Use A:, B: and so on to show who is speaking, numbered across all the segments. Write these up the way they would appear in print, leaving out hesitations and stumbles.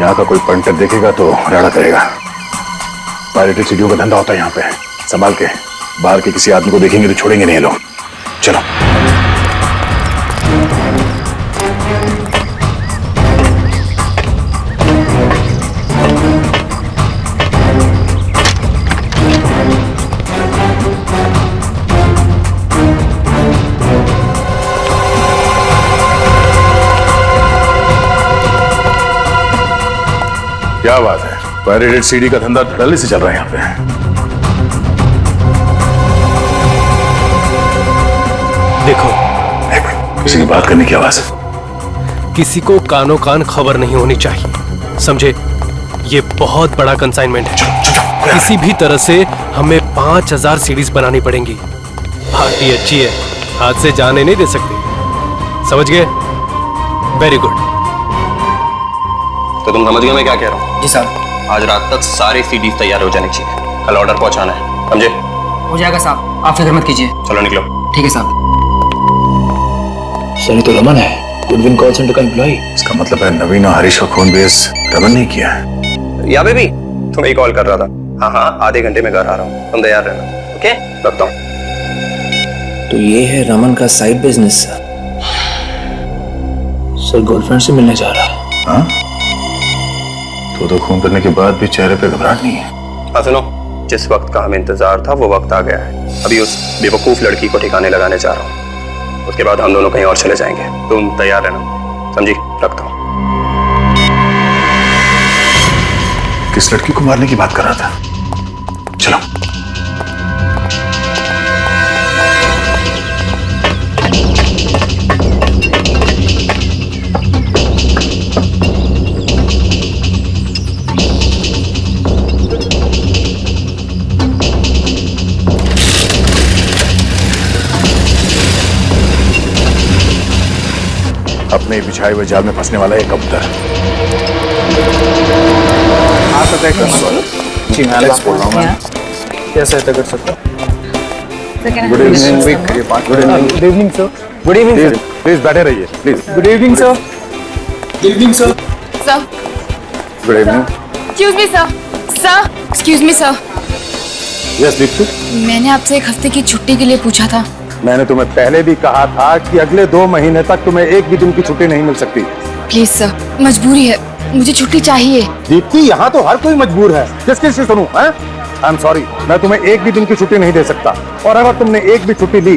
A: यहाँ का कोई पंटर देखेगा तो राड़ा करेगा। पायरेटेड सीडीओ का धंधा होता है यहाँ पे, संभाल के। बाहर के किसी आदमी को देखेंगे तो छोड़ेंगे नहीं लोग। चलो। क्या बात है, पायरेटेड सीडी का धंधा धड़ल्ले से चल रहा है यहाँ पे।
B: देखो,
A: किसी की बात करने की आवाज है।
B: किसी को कानों कान खबर नहीं होनी चाहिए, समझे? ये बहुत बड़ा कंसाइनमेंट है। किसी भी तरह से हमें 5000 सीडीज बनानी पड़ेंगी। पार्टी अच्छी है, हाथ से जाने नहीं दे सकते, समझ गए? Very good.
C: तो तुम समझ गए मैं क्या कह रहा हूँ?
D: जी साहब।
C: आज रात तक सारे सीडीज तैयार हो जाने चाहिए, कल ऑर्डर पहुंचाना है, समझे?
D: हो जाएगा साहब, आप फिक्र मत कीजिए।
C: चलो निकलो।
D: ठीक है साहब।
E: सर, ये तो रमन है, गुडविन कॉल सेंटर का एम्प्लॉय।
A: इसका मतलब है नवीन और हरीश का खून बेस रमन नहीं किया है।
C: या बेबी, तुम्हें ही कॉल कर रहा था। हाँ हाँ, आधे घंटे में घर आ रहा हूँ, तुम तैयार रहना। ओके, रखता हूँ।
E: तो ये है रमन का साइड बिजनेस। सर गर्लफ्रेंड से मिलने जा रहा है।
A: हाँ? तो खून करने के बाद भी चेहरे पे घबराहट नहीं है।
C: हाँ सुनो, जिस वक्त का हमें इंतजार था वो वक्त आ गया है। अभी उस बेवकूफ लड़की को ठिकाने लगाने जा रहा हूँ, उसके बाद हम दोनों कहीं और चले जाएंगे। तुम तैयार रहना, समझी? रखता हूँ।
A: किस लड़की को मारने की बात कर रहा था? चलो। अपने बिछाए हुए जाल में फंसने वाला एक कबूतर।
E: जी मैं एलेक्स बोल रहा हूँ। मैं क्या सहायता कर सकता हूँ?
A: Good evening.
E: Good evening sir. Good evening sir.
A: Please बैठे रहिए, please.
E: Good evening sir. Good evening sir.
F: Sir,
A: good evening.
F: Excuse me sir. Sir, excuse me sir.
A: Yes Deepti.
F: मैंने आपसे एक हफ्ते की छुट्टी के लिए पूछा था।
A: मैंने तुम्हें पहले भी कहा था कि अगले 2 महीने तक तुम्हें एक भी दिन की छुट्टी नहीं मिल सकती।
F: प्लीज सर, मजबूरी है, मुझे छुट्टी चाहिए।
A: दीप्ति, यहाँ तो हर कोई मजबूर है, किस किस से सुनूं? आई एम सॉरी, मैं तुम्हें एक भी दिन की छुट्टी नहीं दे सकता, और अगर तुमने एक भी छुट्टी ली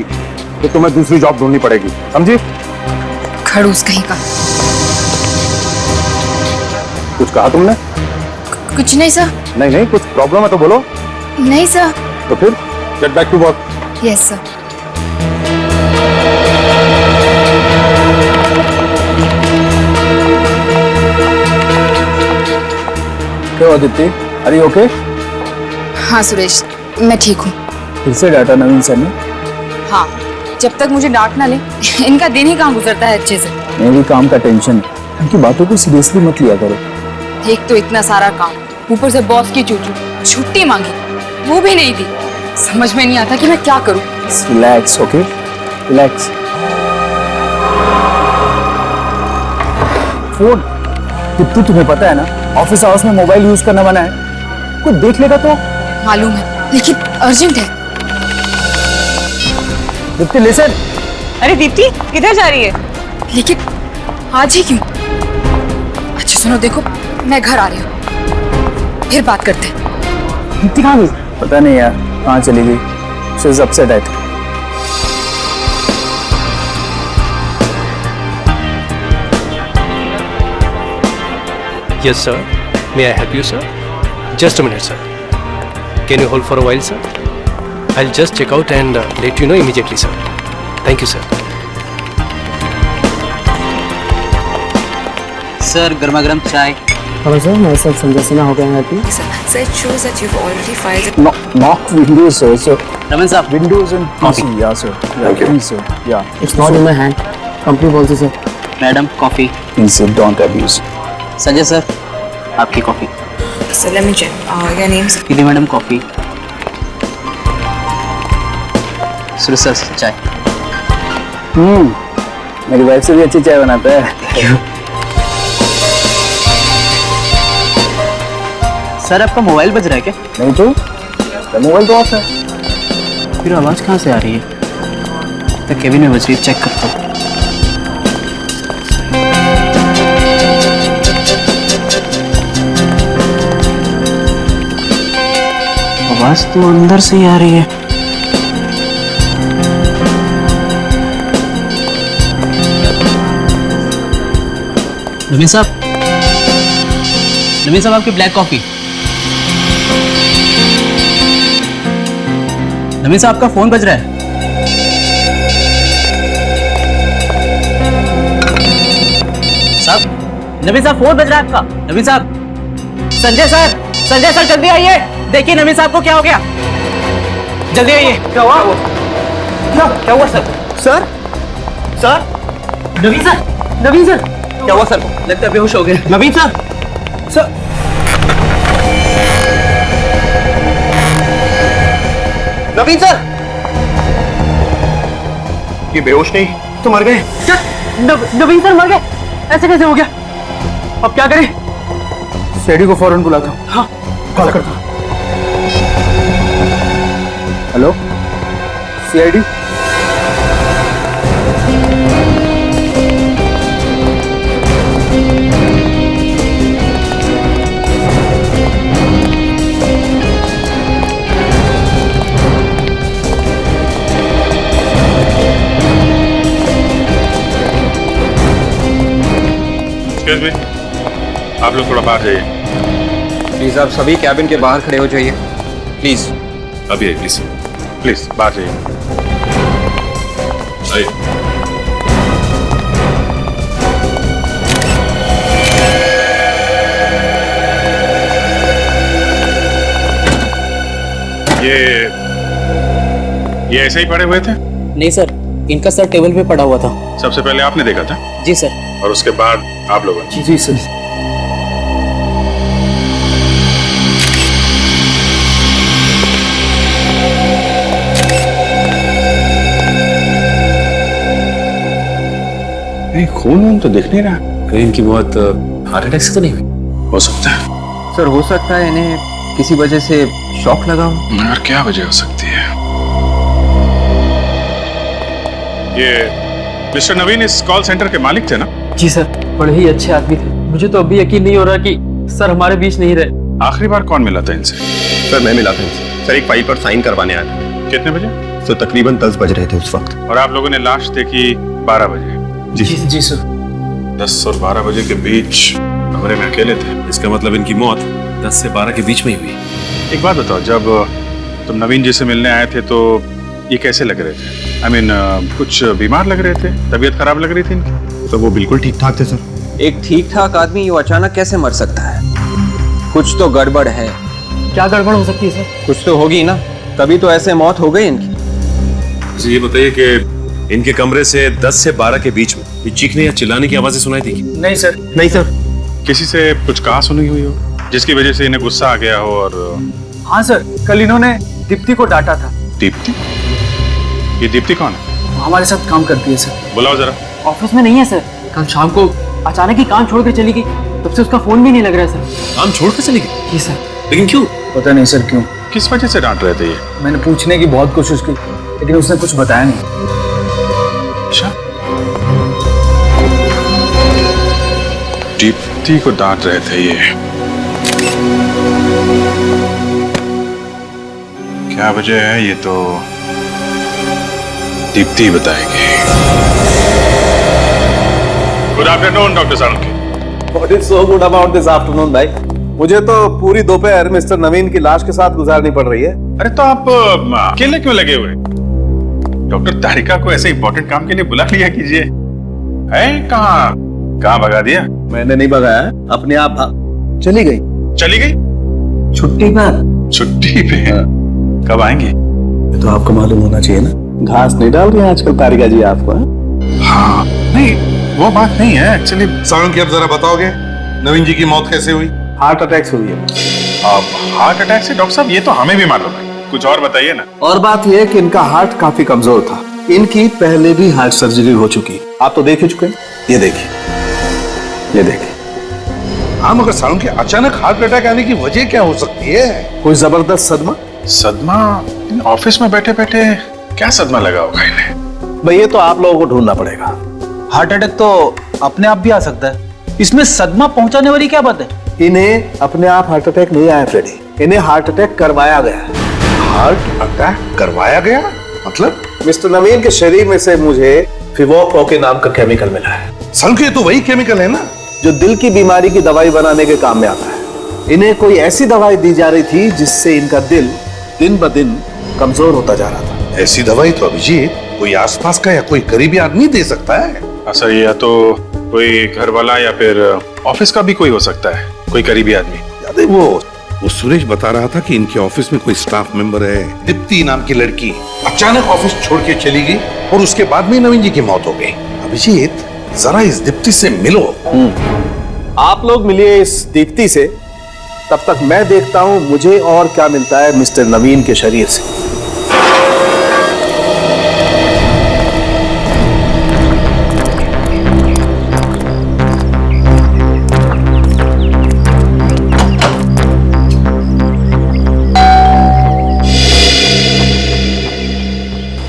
A: तो तुम्हें दूसरी जॉब ढूंढनी पड़ेगी, समझी?
F: खड़ूस कहीं का।
A: कुछ कहा तुमने?
F: कुछ नहीं सर।
A: नहीं नहीं, कुछ प्रॉब्लम है तो बोलो।
F: नहीं सर।
A: तो फिर get back to work.
F: Yes sir.
E: क्या आदित्य, आर यू ओके?
F: हाँ सुरेश, मैं ठीक हूँ।
E: फिर से डाटा नवीन सर ने?
F: हाँ, जब तक मुझे डांट ना ले इनका दिन ही कहाँ गुजरता है अच्छे से।
E: मैं भी काम का टेंशन है, इनकी बातों को सीरियसली मत लिया करो।
F: एक तो इतना सारा काम, ऊपर से बॉस की चूचू, छुट्टी मांगी वो भी नहीं दी। समझ में नहीं आता कि मैं क्या करूँ।
E: Relax, okay? Relax. Phone Deepti, तुम्हें पता है ना ऑफिस आवर्स में मोबाइल यूज करना मना है। कोई देख लेगा तो?
F: मालूम है, लेकिन अर्जेंट है।
E: दीप्ति लिसन।
G: अरे दीप्ति, किधर जा रही है?
F: लेकिन आज ही क्यों? अच्छा सुनो, देखो मैं घर आ रही हूँ, फिर बात करते हैं।
E: दीप्ति कहाँ गई? पता नहीं यार, कहाँ चली गई। She is upset I think.
B: Yes, sir. May I help you, sir? Just a minute, sir. Can you hold for a while, sir? I'll just check out and let you know immediately, sir. Thank you, sir.
D: Sir, गर्मा गर्म चाय।
E: Hello sir, मैं sir Sanjay Sinha हो गया happy.
H: So it shows that you've already filed.
E: Knock windows, sir. So
D: Raman साहब,
E: windows and PC, yeah, sir. Thank you, sir. Yeah. It's not in my hand. Company policy, sir.
D: Madam coffee.
E: Please, sir, don't abuse.
D: Sanjay sir, आपकी coffee.
H: So let me check. Your name's
D: दीदी madam coffee. Suresh sir चाय।
E: मेरी wife से भी अच्छी चाय बनाता है।
D: सर आपका मोबाइल बज रहा है क्या?
E: नहीं तो मोबाइल तो ऑफ है।
D: फिर आवाज कहाँ से आ रही है? तो केबिन में बज रही है, चेक करता हूँ। आवाज तो अंदर से ही आ रही है। नवीन साहब, आपकी ब्लैक कॉफी। नवीन साहब आपका फोन बज रहा है। साहब, नवीन साहब फोन बज रहा है आपका। नवीन साहब, संजय सर जल्दी आइए, देखिए नवीन साहब को क्या हो गया, जल्दी आइए। क्या हुआ? क्या हुआ सर? सर नवीन सर क्या हुआ सर? लगता है बेहोश हो गए। नवीन सर
C: नवीन सर, ये बेहोश नहीं तो मर गए।
D: क्या? नवीन सर मर गए? ऐसे कैसे हो गया? अब क्या करें?
E: सीआईडी को फौरन बुलाता हूँ।
D: हाँ,
E: कॉल करता हूँ। हेलो सीआईडी,
I: आप लोग थोड़ा बाहर जाइए।
C: प्लीज आप सभी कैबिन के बाहर खड़े हो जाइए, प्लीज।
I: अभी प्लीज प्लीज बाहर जाइए। आइए। ये ऐसे ही पड़े हुए थे?
D: नहीं सर, इनका सर टेबल पे पड़ा हुआ था।
I: सबसे पहले आपने देखा था?
D: जी सर।
I: और उसके बाद आप लोगों ने?
E: जी सर।
I: नहीं, खून तो दिख नहीं रहा।
B: कहीं इनकी मौत हार्ट अटैक से तो नहीं हुई?
I: हो सकता है
C: सर, हो सकता है इन्हें किसी वजह से शॉक लगा हो।
I: मगर क्या वजह हो सकती है? ये मिस्टर नवीन इस कॉल सेंटर के मालिक थे ना?
D: जी सर, बड़े ही अच्छे आदमी थे। मुझे तो अभी यकीन नहीं हो रहा कि सर हमारे बीच नहीं रहे।
I: आखिरी बार कौन मिला था इनसे?
C: सर मैं मिला था इनसे। सर एक फाइल पर साइन करवाने आया था।
I: कितने बजे?
C: तो तकरीबन 10 बज रहे थे उस वक्त।
I: और आप लोगों ने लाश देखी 12 बजे?
E: जी सर।
I: 10 और 12 बजे के बीच कमरे में अकेले थे।
B: इसका मतलब इनकी मौत 10 से 12 के बीच में ही हुई।
I: एक बात बताओ, जब तुम नवीन जी से मिलने आए थे तो ये कैसे लग रहे थे? I mean, कुछ बीमार लग रहे थे? तबीयत खराब लग रही थी इनकी?
C: तो वो बिल्कुल ठीक ठाक थे सर। एक ठीक ठाक आदमी यूं अचानक कैसे मर सकता है? कुछ तो गड़बड़ है।
D: क्या गड़बड़ हो सकती है सर?
C: कुछ तो होगी ना, तभी तो ऐसे मौत हो गई इनकी।
B: मुझे ये बताइए कि इनके कमरे से 10 से 12 के बीच में ये चीखने या चिल्लाने की आवाजें सुनाई थी?
E: नहीं सर।
C: नहीं सर।
I: किसी से कुछ कहा सुनी हुई हो जिसकी वजह से इन्हें गुस्सा आ गया हो? और
E: हाँ सर, कल इन्होंने दीप्ति को डांटा था।
I: दीप्ति? ये दीप्ति कौन है?
E: वो हमारे साथ काम करती है सर।
I: बुलाओ जरा।
D: ऑफिस में नहीं है सर। कल शाम को अचानक ही काम छोड़कर चली गई, तब से उसका फोन भी नहीं लग रहा है सर।
B: काम छोड़ कर चली गई?
D: जी सर।
B: लेकिन क्यों?
E: पता नहीं सर क्यों।
I: किस वजह से डांट रहे थे ये?
E: मैंने पूछने की बहुत कोशिश की, लेकिन उसने कुछ बताया नहीं।
I: अच्छा, दीप्ति को डांट रहे थे ये। क्या वजह है ये तो दीप्ति बताएंगे। Good afternoon doctor Salunkhe.
J: What is so good about this afternoon, भाई? मुझे तो पूरी दोपहर मिस्टर नवीन की लाश के साथ गुजारनी पड़ रही है।
I: अरे तो आप अकेले क्यों लगे हुए? डॉक्टर तारिका को ऐसे इंपॉर्टेंट काम के लिए बुला लिया कीजिए। है कहाँ भगा दिया?
J: मैंने नहीं भगाया, अपने आप चली गई।
I: चली गई?
J: छुट्टी पर।
I: छुट्टी पे? कब आएंगे?
J: तो आपको मालूम होना चाहिए ना, घास नहीं डाल रही है आजकल तारिका जी आपको।
I: हाँ, नहीं वो बात नहीं है एक्चुअली।
A: साळुंखे, अब जरा बताओगे नवीन जी की मौत कैसे हुई?
J: हार्ट अटैक से हुई है।
I: हार्ट अटैक से? डॉक्टर साहब ये तो हमें भी मालूम है, कुछ और बताइए ना।
J: और बात यह है कि इनका हार्ट काफी कमजोर था। इनकी पहले भी हार्ट सर्जरी हो चुकी, आप तो देख ही चुके हैं। ये देखिए
A: हाँ मगर सालों के अचानक हार्ट अटैक आने की वजह क्या हो सकती है?
J: कोई जबरदस्त सदमा?
I: सदमा? ऑफिस में बैठे बैठे क्या सदमा लगा होगा इन्हें?
J: भाई ये तो आप लोगों को ढूंढना पड़ेगा।
E: हार्ट अटैक तो अपने आप भी आ सकता है, इसमें सदमा पहुंचाने वाली क्या बात है?
J: इन्हें अपने आप हार्ट अटैक नहीं आया फ्रेडी, इन्हें हार्ट अटैक करवाया गया है।
A: हार्ट अटैक करवाया गया? मतलब?
J: मिस्टर नवीन के शरीर में से मुझे फिवोको के नाम का केमिकल मिला है।
A: सालों के तो वही केमिकल है ना
J: जो दिल की बीमारी की दवाई बनाने के काम में आता है। इन्हें कोई ऐसी दवाई दी जा रही थी जिससे इनका दिल दिन ब दिन कमजोर होता जा रहा था।
A: ऐसी दवाई तो अभिजीत कोई आसपास का या कोई करीबी आदमी दे सकता है।
I: सर या तो कोई घर वाला या फिर ऑफिस का भी कोई हो सकता है, कोई करीबी आदमी।
A: याद है वो सुरेश बता रहा था कि इनके ऑफिस में कोई स्टाफ मेंबर है, दीप्ति नाम की लड़की अचानक ऑफिस छोड़ के चली गई और उसके बाद में नवीन जी की मौत हो गई। अभिजीत जरा इस दीप्ति से मिलो।
J: आप लोग मिलिए इस दीप्ति से, तब तक मैं देखता हूं मुझे और क्या मिलता है मिस्टर नवीन के शरीर से।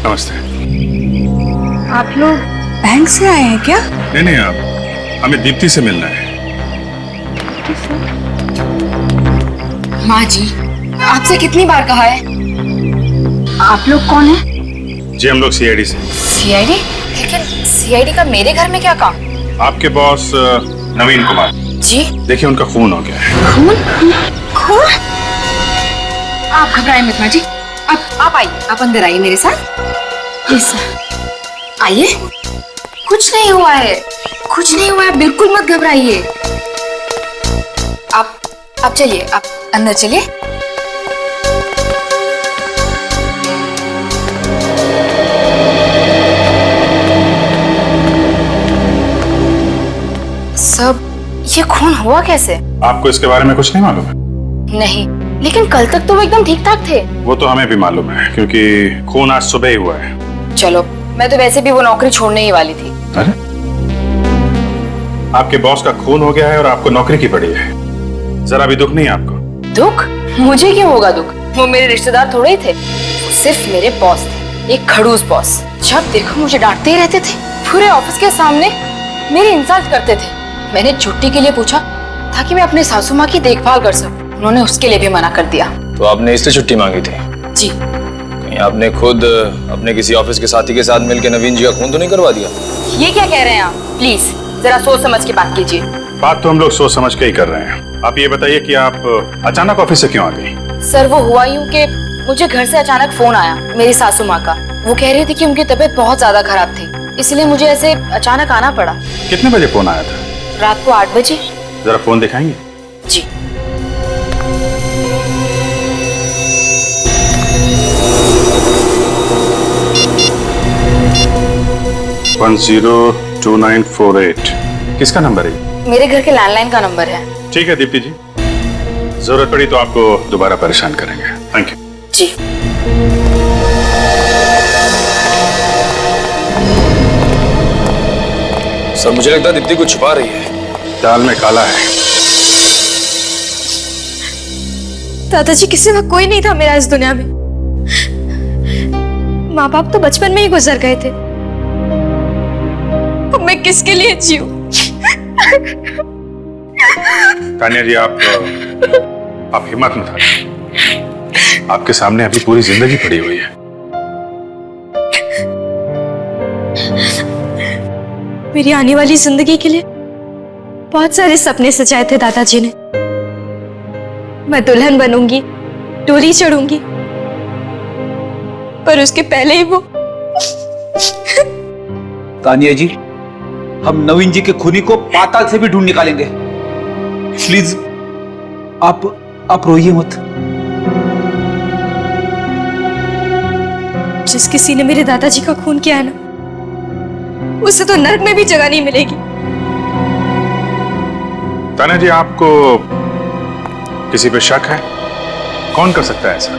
I: नमस्ते।
F: आप लोग बैंक से आए हैं क्या?
I: नहीं आप, हमें दीप्ति से मिलना है।
F: माँ जी, आपसे कितनी बार कहा है? आप लोग कौन हैं?
I: जी हम लोग सीआईडी से।
F: सीआईडी? लेकिन सीआईडी का मेरे घर में क्या काम?
I: आपके बॉस नवीन कुमार
F: जी?
I: देखिए उनका खून हो गया है।
F: खून? खून? आप घबराएं मत माँ जी, आप आइए, आप अंदर आइए मेरे साथ। यस सर, आइए। कुछ नहीं हुआ है, कुछ नहीं हुआ है, बिल्कुल मत घबराइए। आप चलिए, आप अंदर चलिए। सब ये खून हुआ कैसे?
I: आपको इसके बारे में कुछ नहीं मालूम है?
F: नहीं, लेकिन कल तक तो वो एकदम ठीक ठाक थे।
I: वो तो हमें भी मालूम है क्योंकि खून आज सुबह ही हुआ है।
F: चलो, मैं तो वैसे भी वो नौकरी छोड़ने ही वाली थी।
I: अरे आपके बॉस का खून हो गया है और आपको नौकरी की पड़ी है, जरा भी दुख नहीं आपको?
F: दुख? मुझे क्यों होगा दुख? वो मेरे रिश्तेदार थोड़े ही थे, वो सिर्फ मेरे बॉस थे, एक खड़ूस बॉस। जब देखो मुझे डांटते ही रहते थे, पूरे ऑफिस के सामने मेरी इंसल्ट करते थे। मैंने छुट्टी के लिए पूछा ताकि मैं अपने सासू माँ की देखभाल कर सकूं, उन्होंने उसके लिए भी मना कर दिया।
K: तो आपने इसलिए छुट्टी मांगी थी?
F: जी।
K: कहीं आपने खुद अपने किसी ऑफिस के साथी के साथ मिलकर नवीन जी का खून तो नहीं करवा दिया?
F: ये क्या कह रहे हैं आप? प्लीज जरा सोच समझ के बात कीजिए।
I: बात तो हम लोग सोच समझ के ही कर रहे हैं। आप ये बताइए कि आप अचानक ऑफिस से क्यों आ गई?
F: सर वो हुआ यूं कि मुझे घर से अचानक फोन आया मेरी सासू माँ का। वो कह रही थी कि उनकी तबीयत बहुत ज्यादा खराब थी, इसलिए मुझे ऐसे अचानक आना पड़ा।
I: कितने बजे फोन आया था?
F: रात को 8 बजे।
I: जरा फोन दिखाएंगे?
F: जी।
I: वन 02948 किसका नंबर है?
F: मेरे घर के लैंडलाइन का नंबर है।
I: ठीक है दीप्ति जी, जरूरत पड़ी तो आपको दोबारा परेशान करेंगे। Thank you.
F: जी।
K: सर मुझे लगता है दीप्ति कुछ छुपा रही है।
I: दाल में काला है।
L: दादाजी किसी वक्त कोई नहीं था मेरा इस दुनिया में। माँ बाप तो बचपन में ही गुजर गए थे, अब मैं किसके लिए जीऊं?
I: तानिया जी आप हिम्मत मत हारिए, आपके सामने अभी पूरी जिंदगी पड़ी हुई है।
L: मेरी आने वाली जिंदगी के लिए बहुत सारे सपने सजाए थे दादाजी ने। मैं दुल्हन बनूंगी, डोली चढ़ूंगी, पर उसके पहले ही वो।
E: तानिया जी, हम नवीन जी के खूनी को पाताल से भी ढूंढ निकालेंगे। प्लीज आप रोइए मत।
L: जिस किसी ने मेरे दादाजी का खून किया है ना, उसे तो नर्क में भी जगह नहीं मिलेगी।
I: तानिया जी आपको किसी पे शक है? कौन कर सकता है ऐसा?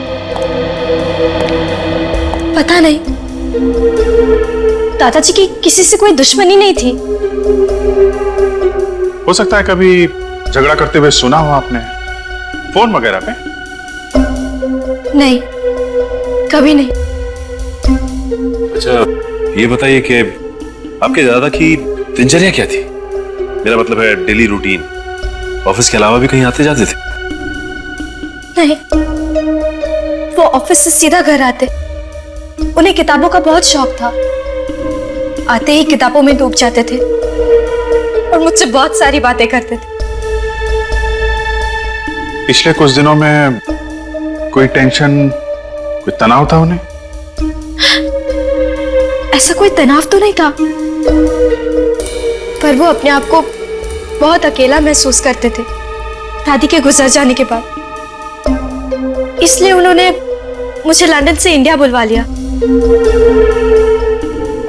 L: पता नहीं, दादाजी की किसी से कोई दुश्मनी नहीं थी।
I: हो सकता है कभी झगड़ा करते हुए सुना हो आपने, फोन वगैरह पे?
L: नहीं, कभी नहीं।
K: अच्छा, ये बताइए कि आपके दादा की दिनचर्या क्या थी? मेरा मतलब है डेली रूटीन, ऑफिस के अलावा भी कहीं आते जाते थे?
L: नहीं, वो ऑफिस से सीधा घर आते। उन्हें किताबों का बहुत शौक था। आते ही किताबों में डूब जाते थे और मुझसे बहुत सारी बातें करते थे।
I: पिछले कुछ दिनों में कोई टेंशन, कोई तनाव था उन्हें?
L: ऐसा कोई तनाव तो नहीं था, पर वो अपने आप को बहुत अकेला महसूस करते थे दादी के गुजर जाने के बाद। इसलिए उन्होंने मुझे लंदन से इंडिया बुलवा लिया।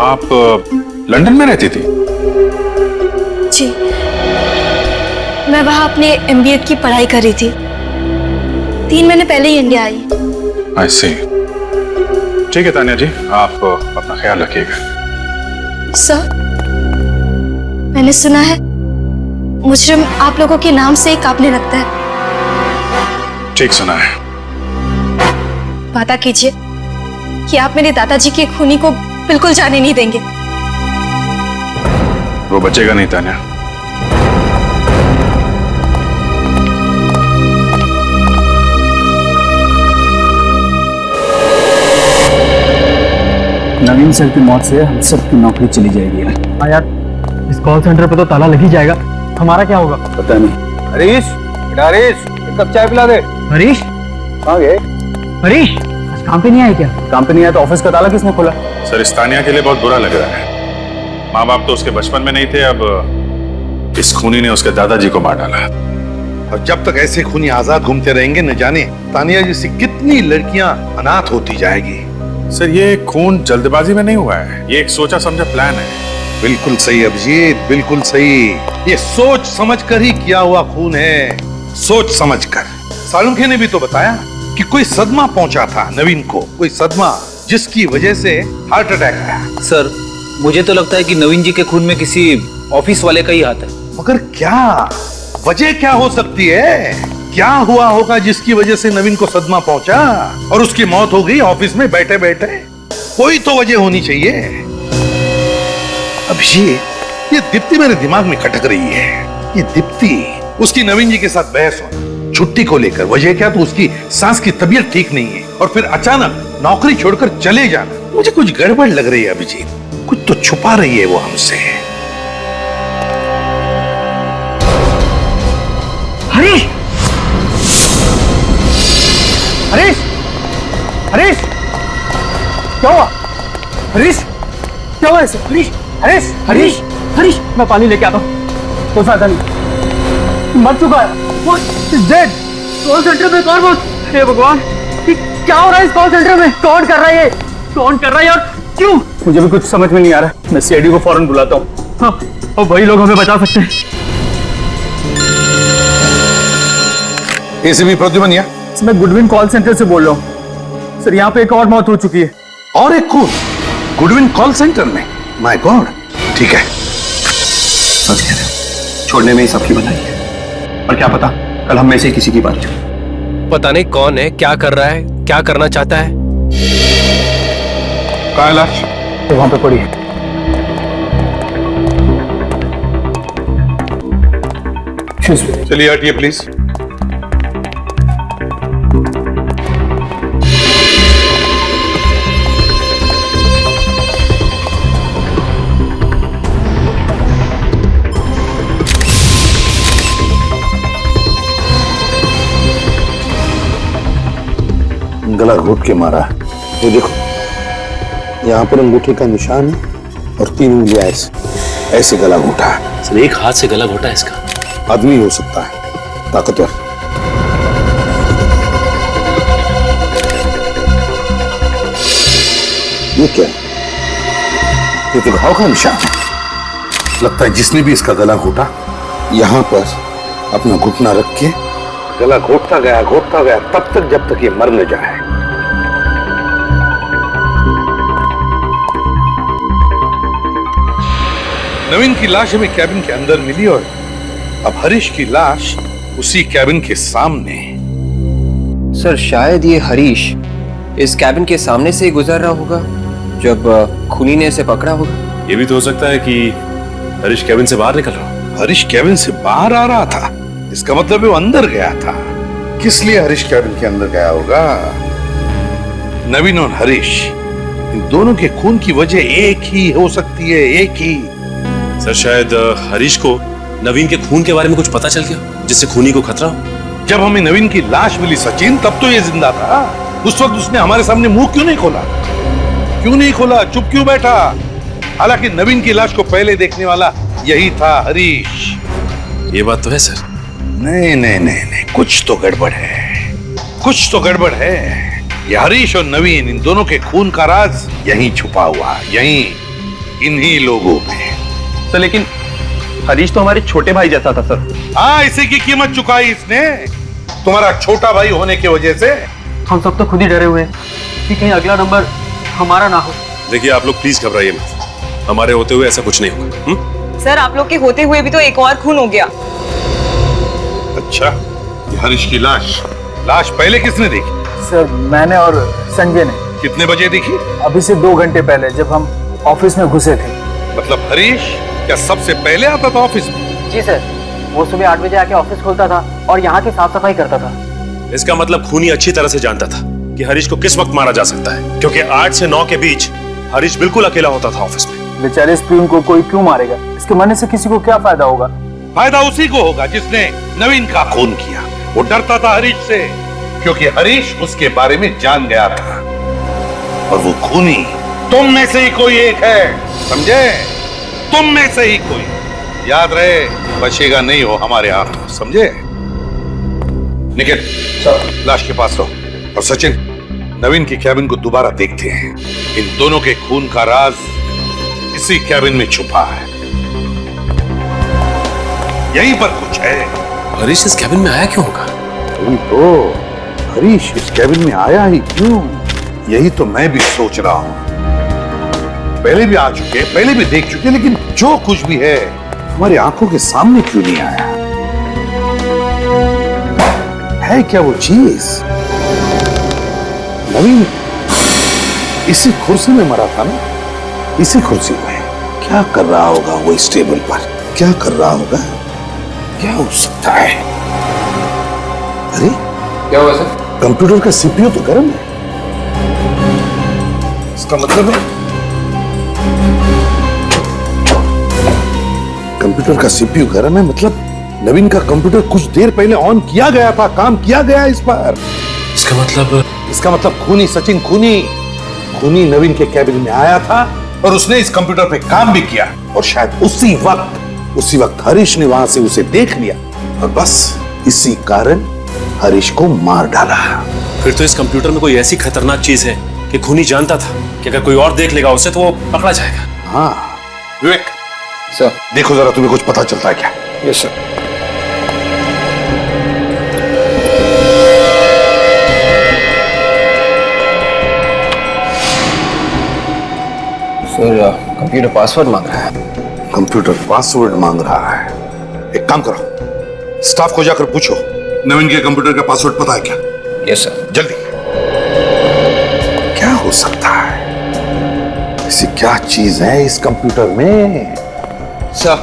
I: आप लंदन में रहती थी?
L: जी, मैं वहां अपने MBA की पढ़ाई कर रही थी। 3 महीने पहले ही इंडिया आई।
I: I see। ठीक है तानिया जी, आप अपना ख्याल रखिएगा।
L: सर, मैंने सुना है मुजरिम आप लोगों के नाम से ही कांपने लगता है।
I: ठीक सुना है।
L: वादा कीजिए कि आप मेरे दादाजी के खूनी को बिल्कुल जाने नहीं देंगे।
I: वो बचेगा नहीं तानिया।
D: नवीन सर की मौत से हम सबकी नौकरी चली जाएगी यार। हाँ यार, इस कॉल सेंटर पे तो ताला लग ही जाएगा। हमारा क्या होगा? पता नहीं। हरीश, बेटा हरीश, एक कप चाय पिला दे। हरीश? कहाँ गए? हरीश, आज काम पे नहीं आए क्या? काम पे नहीं आया तो ऑफिस का ताला किसने खोला?
I: सर, इस तानिया के लिए बहुत बुरा लग रहा है। माँ बाप तो उसके बचपन में नहीं थे, अब इस खूनी ने उसके दादाजी को मार डाला।
A: और जब तक ऐसे खूनी आजाद घूमते रहेंगे, न जाने तानिया जैसी कितनी लड़कियां अनाथ होती जाएगी।
I: सर, ये खून जल्दबाजी में नहीं हुआ है, ये एक सोचा समझा प्लान है।
A: बिल्कुल सही अभिजीत, बिल्कुल सही। ये सोच समझ कर ही किया हुआ खून है, सोच समझ कर। सालुंखे ने भी तो बताया कि कोई सदमा पहुंचा था नवीन को, कोई सदमा जिसकी वजह से हार्ट अटैक आया।
E: सर, मुझे तो लगता है कि नवीन जी के खून में किसी ऑफिस वाले का ही हाथ है।
A: मगर क्या वजह क्या हो सकती है? क्या हुआ होगा जिसकी वजह से नवीन को सदमा पहुंचा और उसकी मौत हो गई ऑफिस में बैठे बैठे? कोई तो वजह होनी चाहिए। अभिषेक, ये दीप्ति मेरे दिमाग में खटक रही है। ये दीप्ति, उसकी नवीन जी के साथ बहस हो छुट्टी को लेकर, वजह क्या? तो उसकी सास की तबीयत ठीक नहीं है और फिर अचानक नौकरी छोड़कर चले जाना। मुझे कुछ गड़बड़ लग रही है अभिजीत, कुछ तो छुपा रही है वो हमसे।
D: हरीश! हरीश! हरीश! क्या हुआ? हरीश! क्या हुआ ऐसे? हरीश! हरीश! हरीश! हरीश! मैं पानी लेके आता हूँ। कोई फायदा नहीं, मर चुका है। वो इज डेड। कॉल सेंटर में कौन? हे भगवान, क्या हो रहा है इस कॉल सेंटर में? कौन कर रहा है ये? कौन कर रहा है और क्यों? मुझे भी कुछ समझ में नहीं आ रहा। मैं CID को फौरन बुलाता हूँ। हाँ, और वही लोग हमें बचा सकते हैं।
A: ACP प्रद्युमन,
D: मैं गुडविन कॉल सेंटर से बोल रहा हूँ सर। यहाँ पे एक और मौत हो चुकी है।
A: और एक खून गुडविन कॉल सेंटर में? My God. ठीक है,
C: सच कह रहे हो, छोड़ने में ही सबकी भलाई है। और क्या पता कल हम में से किसी की बात हो।
B: पता नहीं कौन है, क्या कर रहा है, क्या करना चाहता है।
I: कहाँ है लाश?
D: तो वहां पे पड़ी है।
I: चलिए हटिए प्लीज।
A: गला घोट के मारा। ये देखो, यहाँ पर अंगूठे का निशान है और 3 उंगलियां ऐसे गला घोटा है।
K: सर, एक हाथ से गला घोटा है इसका?
A: आदमी हो सकता है, ताकतवर। ये क्या है? ये तो घाव का निशान है। लगता है जिसने भी इसका गला घोटा, यहाँ पर अपना घुटना रख के गला घोटता गया तब तक जब तक ये मर न जाए। नवीन की लाश हमें कैबिन के अंदर मिली और अब हरीश की लाश उसी कैबिन के सामने।
M: सर शायद ये हरीश इस कैबिन के सामने से ही गुजर रहा होगा जब खूनी ने इसे पकड़ा होगा।
K: ये भी तो हो सकता है कि हरीश कैबिन से बाहर निकल रहा हो।
A: हरीश कैबिन से बाहर आ रहा था, इसका मतलब वो अंदर गया था। किस लिए हरीश कैबिन के अंदर गया होगा? नवीन और हरीश, इन दोनों के खून की वजह एक ही हो सकती है, एक ही।
K: सर शायद हरीश को नवीन के खून के बारे में कुछ पता चल गया जिससे खूनी को खतरा हो।
A: जब हमें नवीन की लाश मिली सचिन, तब तो ये जिंदा था। उस वक्त उसने हमारे सामने मुंह क्यों नहीं खोला? क्यों नहीं खोला? चुप क्यों बैठा? हालांकि नवीन की लाश को पहले देखने वाला यही था, हरीश।
K: ये बात तो है सर।
A: नहीं नहीं नहीं नहीं, कुछ तो गड़बड़ है, कुछ तो गड़बड़ है। ये हरीश और नवीन, इन दोनों के खून का राज यहीं छुपा हुआ, यहीं इन्हीं लोगों में।
C: सर लेकिन हरीश तो हमारे छोटे भाई जैसा था सर।
A: हाँ, इसी की कीमत चुकाई इसने, तुम्हारा छोटा भाई होने की वजह से।
D: हम सब तो खुद ही डरे हुए हैं कि कहीं अगला नंबर हमारा ना हो।
K: देखिए आप लोग प्लीज घबराइए मत, हमारे होते हुए ऐसा कुछ नहीं होगा।
G: सर आप लोग के होते हुए भी तो एक और खून हो गया।
A: अच्छा, ये हरीश की लाश पहले किसने देखी?
J: सर मैंने और संजय ने।
A: कितने बजे देखी?
J: अभी से 2 घंटे पहले, जब हम ऑफिस में घुसे थे।
A: मतलब हरीश क्या सबसे पहले आता था ऑफिस में?
D: जी सर, वो सुबह 8 बजे आके ऑफिस खोलता था और यहाँ की साफ सफाई करता था।
K: इसका मतलब खूनी अच्छी तरह से जानता था कि हरीश को किस वक्त मारा जा सकता है, क्योंकि 8 से 9 के बीच हरीश बिल्कुल अकेला होता था ऑफिस में।
J: बेचारे इस प्यून को कोई क्यों मारेगा? इसके मरने से किसी को क्या फायदा होगा?
A: फायदा उसी को होगा जिसने नवीन का खून किया। वो डरता था हरीश से, क्योंकि हरीश उसके बारे में जान गया था। और वो खूनी तुम में से ही कोई एक है, समझे? तुम में से ही कोई। याद रहे, बचेगा नहीं हो हमारे हाथों, समझे? निखिल, लाश के पास रहो। और सचिन, नवीन की कैबिन को दोबारा देखते हैं। इन दोनों के खून का राज इसी कैबिन में छुपा है, यहीं पर कुछ है।
K: हरीश इस कैबिन में आया क्यों होगा?
A: वही तो, हरीश इस कैबिन में आया ही क्यों? यही तो मैं भी सोच रहा हूं। पहले भी आ चुके, पहले भी देख चुके, लेकिन जो कुछ भी है हमारी आंखों के सामने क्यों नहीं आया? है क्या वो चीज? नवीन इसी कुर्सी में मरा था ना? इसी कुर्सी में। क्या कर रहा होगा वो इस टेबल पर? क्या कर रहा होगा? क्या हो सकता है? अरे
M: क्या हुआ सर?
A: कंप्यूटर का सीपीयू तो गर्म है। इसका मतलब है कंप्यूटर का सीपीयू गर्म है, मतलब नवीन का कंप्यूटर कुछ देर पहले ऑन किया गया था, काम किया गया इस पर। इसका मतलब खूनी सचिन, खूनी नवीन के कैबिन में आया था और उसने इस कंप्यूटर पे काम भी किया। और शायद उसी वक्त हरीश ने वहां से उसे देख लिया और बस इसी कारण हरीश को मार डाला।
K: फिर तो इस कंप्यूटर में कोई ऐसी खतरनाक चीज है कि खूनी जानता था कि अगर कोई और देख लेगा उसे तो वो पकड़ा जाएगा।
A: हाँ विवेक
M: सर,
A: देखो जरा, तुम्हें कुछ पता चलता है क्या?
M: Yes sir. Sir computer password मांग रहा है।
A: कंप्यूटर पासवर्ड मांग रहा है? एक काम करो, स्टाफ को जाकर पूछो नवीन के कंप्यूटर का पासवर्ड पता है क्या?
M: Yes sir.
A: जल्दी। क्या हो सकता है? ऐसी क्या चीज है इस कंप्यूटर में?
M: सर,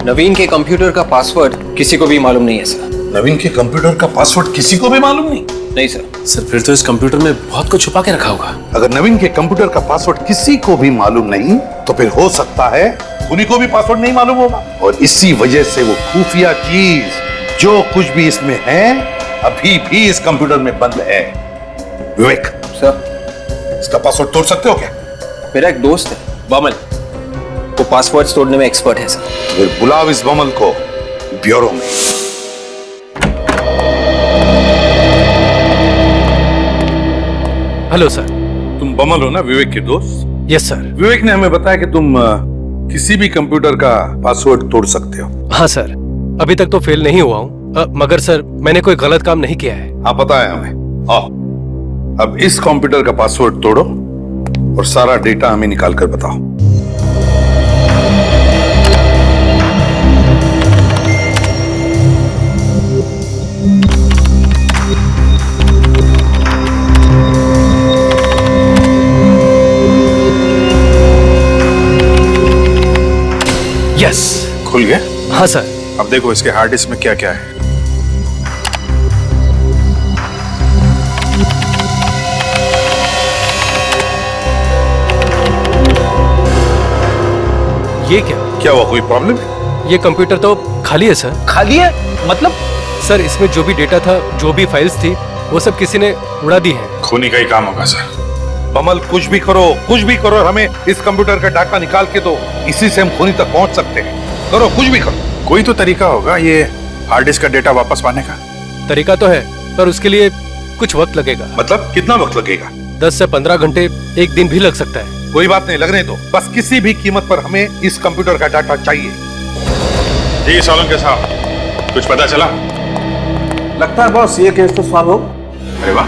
M: नवीन के कंप्यूटर का पासवर्ड किसी को भी मालूम नहीं है सर।
A: नवीन के कंप्यूटर का पासवर्ड किसी को भी मालूम नहीं?
M: नहीं सर।
K: सर फिर तो इस कंप्यूटर में बहुत कुछ छुपा के रखा होगा।
A: अगर नवीन के कंप्यूटर का पासवर्ड किसी को भी मालूम नहीं, तो फिर हो सकता है खूनी को भी पासवर्ड नहीं मालूम होगा। और इसी वजह से वो खुफिया चीज जो कुछ भी इसमें है अभी भी इस कंप्यूटर में बंद है। विवेक
M: सर,
A: इसका पासवर्ड तोड़ सकते हो क्या?
M: मेरा एक दोस्त है बमल, वो पासवर्ड तोड़ने में एक्सपर्ट है सर।
A: फिर बुलाओ इस बमल को ब्यूरो में।
B: Hello sir.
A: तुम बमल हो ना, विवेक के दोस्त?
B: Yes sir.
A: विवेक ने हमें बताया कि तुम किसी भी कंप्यूटर का पासवर्ड तोड़ सकते हो।
B: हाँ सर, अभी तक तो फेल नहीं हुआ हूँ, मगर सर मैंने कोई गलत काम नहीं किया है।
A: हाँ पता है हमें। आओ, अब इस कंप्यूटर का पासवर्ड तोड़ो और सारा डेटा हमें निकाल कर बताओ।
B: यस।
I: खुल गया?
B: हाँ सर।
I: अब देखो इसके हार्ड डिस्क में क्या क्या है।
B: ये क्या?
A: क्या हुआ, कोई प्रॉब्लम है?
B: ये कंप्यूटर तो खाली है सर।
E: खाली है मतलब?
B: सर इसमें जो भी डेटा था, जो भी फाइल्स थी, वो सब किसी ने उड़ा दी है।
I: खूनी का ही काम होगा सर।
A: कमल कुछ भी करो, हमें इस कंप्यूटर का डाटा निकाल के दो, इसी से हम खूनी तक पहुंच सकते हैं। करो, कुछ भी करो।
I: कोई तो तरीका होगा ये हार्ड डिस्क का डेटा वापस पाने का।
B: तरीका तो है, पर उसके लिए कुछ वक्त लगेगा।
A: मतलब कितना वक्त लगेगा?
B: 10 से 15 घंटे, एक दिन भी लग सकता है।
A: कोई बात नहीं, लगने दो। बस किसी भी कीमत पर हमें इस कंप्यूटर का डाटा चाहिए।
I: जी सोलंकी साहब, कुछ पता चला?
J: लगता है बॉस ये केस तो सॉल्व हो।
I: अरे वाह,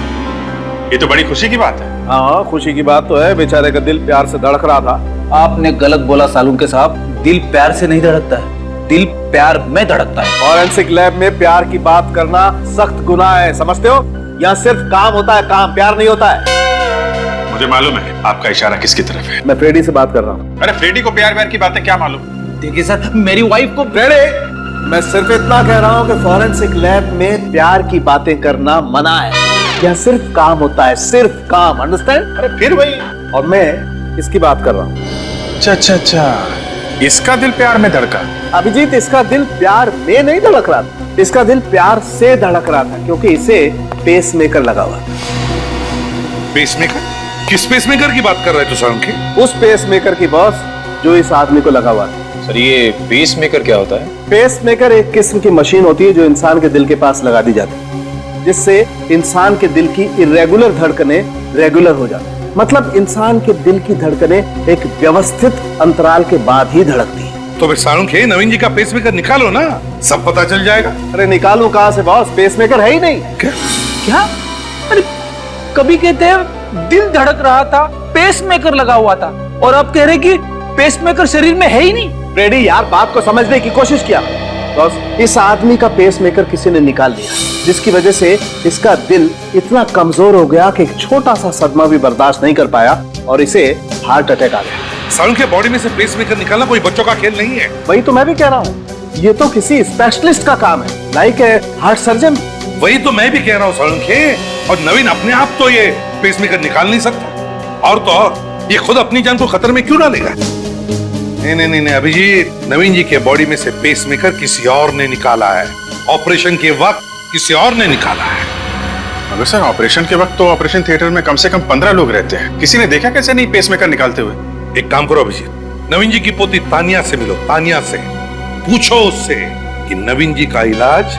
I: ये तो बड़ी खुशी की बात है।
J: हाँ, खुशी की बात तो है। बेचारे का दिल प्यार से धड़क रहा था।
E: आपने गलत बोला सालुंके साहब, दिल प्यार से नहीं धड़कता है, दिल प्यार में धड़कता है।
J: फॉरेंसिक लैब में प्यार की बात करना सख्त गुनाह है, समझते हो? यहाँ सिर्फ काम होता है, काम, प्यार नहीं होता है।
I: मुझे मालूम है आपका इशारा किसकी तरफ है।
J: मैं फ्रेडी से बात कर रहा हूँ।
I: अरे फ्रेडी को प्यार व्यार की बातें क्या मालूम?
E: देखिए सर, मेरी वाइफ को।
J: फ्रेडी, मैं सिर्फ इतना कह रहा हूँ कि फॉरेंसिक लैब में प्यार की बातें करना मना है। यहाँ सिर्फ काम होता है, सिर्फ काम, अंडरस्टैंड?
I: अरे फिर वही।
J: और मैं इसकी बात कर रहा हूँ।
I: अच्छा, इसका दिल प्यार में धड़का।
J: अभिजीत, इसका दिल प्यार में नहीं धड़क रहा था, इसका दिल प्यार से धड़क रहा था, क्योंकि इसे पेसमेकर लगा हुआ।
A: पेसमेकर? किस पेसमेकर की बात कर रहे हो सोलंकी?
J: उस पेसमेकर की बॉस जो इस आदमी को लगा हुआ था।
K: सर ये पेसमेकर क्या होता है?
J: पेसमेकर एक किस्म की मशीन होती है जो इंसान के दिल के पास लगा दी जाती है, जिससे इंसान के दिल की इरेगुलर धड़कनें रेगुलर हो जाती है। मतलब इंसान के दिल की धड़कनें एक व्यवस्थित अंतराल के बाद ही धड़कती है।
A: तो फिर सोलंकी, नवीन जी का पेसमेकर निकालो ना, सब पता चल जाएगा।
J: अरे निकालूं कहां से बॉस, पेसमेकर है ही नहीं।
E: क्या? अरे कभी कहते हैं दिल धड़क रहा था, पेसमेकर लगा हुआ था, और अब कह रहे कि पेसमेकर शरीर में है ही नहीं।
J: फ्रेडी यार, बात को समझने की कोशिश किया। बॉस, इस आदमी का पेसमेकर किसी ने निकाल दिया, जिसकी वजह से इसका दिल इतना कमजोर हो गया कि एक छोटा सा सदमा भी बर्दाश्त नहीं कर पाया और इसे हार्ट अटैक आ गया।
A: सोलंकी, बॉडी में से पेसमेकर निकालना कोई बच्चों का खेल नहीं है।
J: वही तो मैं भी कह रहा हूँ, ये तो किसी स्पेशलिस्ट का काम है, लाइक हार्ट सर्जन।
A: वही तो मैं भी कह रहा हूँ सोलंकी। और नवीन अपने आप तो ये पेसमेकर निकाल नहीं सकता, और तो और ये खुद अपनी जान को खतरे में क्यों डालेगा? नहीं अभिजीत, नवीन जी के बॉडी में से पेसमेकर किसी और ने निकाला है। ऑपरेशन के वक्त किसी और ने निकाला है।
I: मगर सर ऑपरेशन के वक्त तो ऑपरेशन थिएटर में कम से कम 15 लोग रहते हैं, किसी ने देखा कैसे नहीं पेसमेकर निकालते हुए?
A: एक काम करो अभिजीत, नवीन जी की पोती तानिया से मिलो, तानिया से पूछो उससे कि नवीन जी का इलाज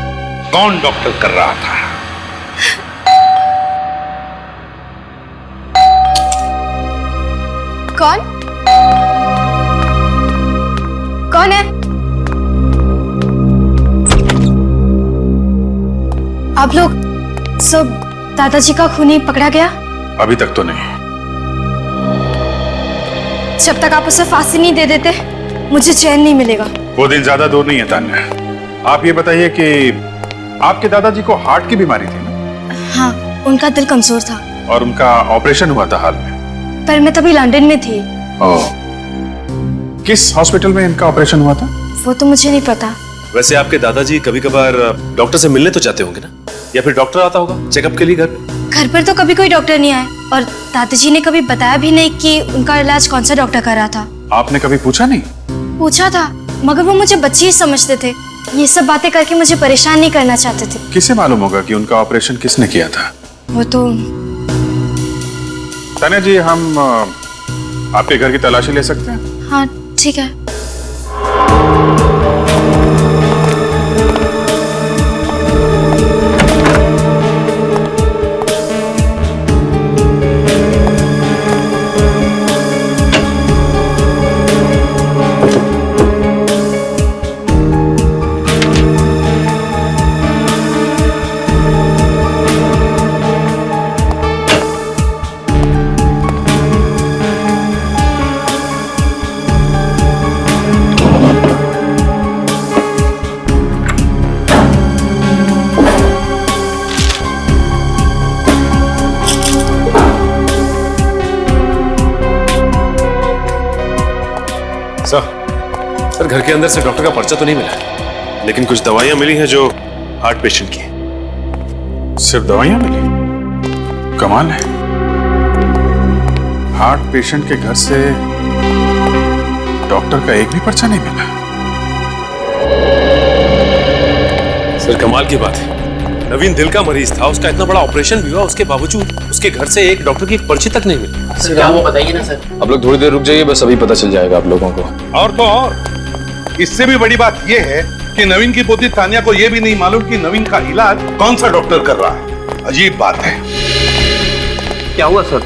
A: कौन डॉक्टर कर रहा था।
L: कौन है? आप लोग सब दादाजी का खूनी पकड़ा गया?
I: अभी तक तो नहीं।
L: जब तक आप उसे फांसी नहीं दे देते मुझे चैन नहीं मिलेगा।
I: वो दिन ज्यादा दूर नहीं है तान्या। आप ये बताइए कि आपके दादाजी को हार्ट की बीमारी थी ना?
L: हाँ, उनका दिल कमजोर था।
I: और उनका ऑपरेशन हुआ था हाल में?
L: पर मैं तभी लंदन में थी।
I: किस हॉस्पिटल में इनका ऑपरेशन हुआ था?
L: वो तो मुझे नहीं पता।
K: वैसे आपके दादाजी कभी कभार डॉक्टर से मिलने तो जाते होंगे ना, या फिर डॉक्टर आता होगा चेकअप के लिए घर पे?
L: घर पर तो कभी कोई डॉक्टर नहीं आया, और दादाजी ने कभी बताया भी नहीं कि उनका इलाज कौन सा डॉक्टर कर रहा था।
I: आपने कभी पूछा नहीं?
L: पूछा था, मगर वो मुझे बच्ची ही समझते थे। ये सब बातें करके मुझे परेशान नहीं करना चाहते थे।
I: किसे मालूम होगा कि उनका ऑपरेशन किसने किया था?
L: वो तो
I: तान्या जी, हम आपके घर की तलाशी ले सकते हैं?
L: हाँ ठीक है।
K: सर घर के अंदर से डॉक्टर का पर्चा तो नहीं मिला है, लेकिन कुछ दवाइयां मिली हैं जो हार्ट पेशेंट की।
I: सिर्फ दवाइयां मिली? कमाल है, हार्ट पेशेंट के घर से डॉक्टर का एक भी पर्चा नहीं मिला।
K: सर कमाल की बात है, नवीन दिल का मरीज था, उसका इतना बड़ा ऑपरेशन भी हुआ, उसके बावजूद उसके घर से एक डॉक्टर की पर्ची तक नहीं मिली।
D: सर क्या वो बताइए ना सर।
K: आप लोग थोड़ी देर रुक जाइए, बस अभी पता चल जाएगा आप लोगों को।
A: और तो और इससे भी बड़ी बात यह है कि नवीन की पोती तानिया को यह भी नहीं मालूम कि नवीन का इलाज कौन सा डॉक्टर कर रहा है। अजीब बात है।
M: क्या हुआ सर?